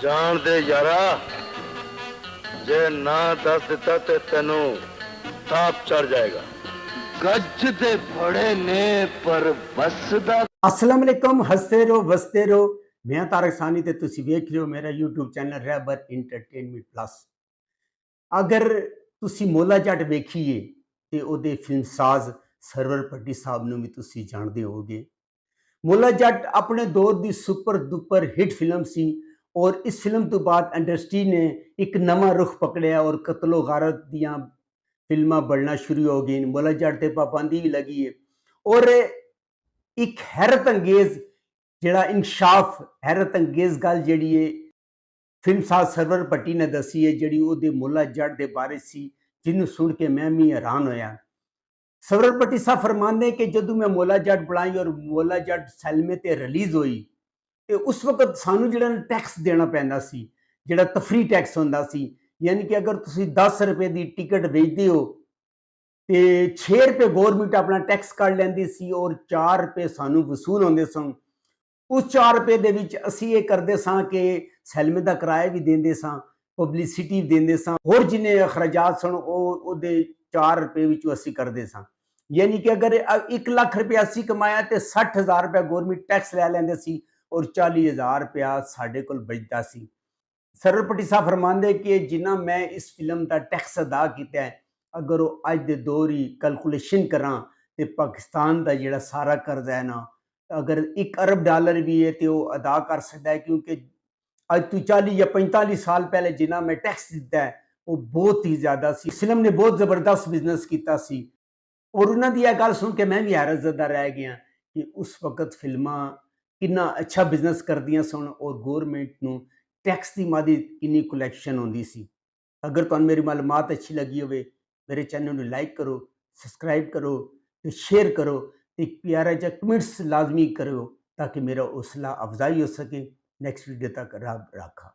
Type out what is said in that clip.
ਜਾਣ ਦੇ ਯਾਰਾ, ਜੇ ਨਾ ਦੱਸ ਦਿੱਤਾ ਤੇ ਤੈਨੂੰ ਤਾਪ ਚੜ ਜਾਏਗਾ। ਗੱਜ ਦੇ ਫੜੇ ਨੇ ਪਰ ਵਸਦਾ। अस्सलाम वालेकुम, हंसते रहो वसते रहो। मैं तारक सानी ते तुसी वेख रहे हो मेरा यूट्यूब चैनल रहबर इंटरटेनमेंट प्लस। अगर तुसी मोला जट वेखीए ते ओदे फिल्मसाज सरवर भट्टी साहब नूं भी तुसी जाणदे होगे। मोला जट अपने दौर दी सुपर डुपर हिट फिल्म सी और इस फिल्म तो बाद इंडस्ट्री ने एक नवा रुख पकड़िया और कत्लो गारत दियां फिल्मां बनना शुरू हो गई। मोला जट ते पाबंदी भी लगी है और एक हैरत अंगेज जिहड़ा इंकशाफ हैरत अंगेज गल जिहड़ी है फिल्मसाज सरवर भट्टी ने दसी है, जिहड़ी ओहदे मोला जट दे बारे सी, जिन्हों सुन के मैं भी हैरान होया। सरवर भट्टी साहब फरमांदे कि जदों मैं मोला जट बनाई और मोला जट सैलमे ते रिलीज हुई तो उस वक्त सानू जिहड़ा टैक्स देना पैंदा सी, जिहड़ा तफरी टैक्स हुंदा सी। यानी कि अगर तुसी 10 रुपए की टिकट बेचते हो तो 6 रुपए गौरमेंट अपना टैक्स कढ़ लैंदी सी और 4 रुपए सानू वसूल होंदे सन। उस 4 रुपए दे विच असीं ये करदे सां कि सैलमे दा किराया भी देंदे सां, पब्लिसिटी भी देंदे सां, होर जिन्ने अखराजात सन ओहदे 4 रुपए विचों असीं करदे सां। यानी कि अगर 1 लाख रुपया असीं कमाया तो 60,000 रुपया गौरमेंट टैक्स लै लैंदे सी और 40,000 रुपया साडे कोल बचदा सी। सरवर भट्टी साहब फरमांदे कि जिन्ना मैं इस फिल्म का टैक्स अदा किया है, अगर वो अज दे दौर ही कैलकुलेशन करा तो पाकिस्तान का जिहड़ा सारा कर्जा है ना, अगर 1 अरब डॉलर भी है तो वह अदा कर सकता है, क्योंकि अज तो 40 या 45 साल पहले जिन्ना मैं टैक्स दिता है वो बहुत ही ज़्यादा सी। फिल्म ने बहुत ज़बरदस्त बिजनेस किया सी और उन्होंने दी गल सुन के मैं भी हैरत ज़दा रह गया कि उस वक्त फिल्मां कितना अच्छा बिजनेस करदियां सन और गौरमेंट नूं टैक्स की मादी कितनी कलैक्शन होंदी सी। अगर तुहानूं मेरी मालूमात अच्छी लगी होवे, मेरे चैनल नूं लाइक करो, सब्सक्राइब करो ते शेयर करो ते एक प्यारा जिहा कमेंट्स लाजमी करो ताकि मेरा हौसला अफजाई हो सके। नेक्स्ट वीडियो तक रब राखा।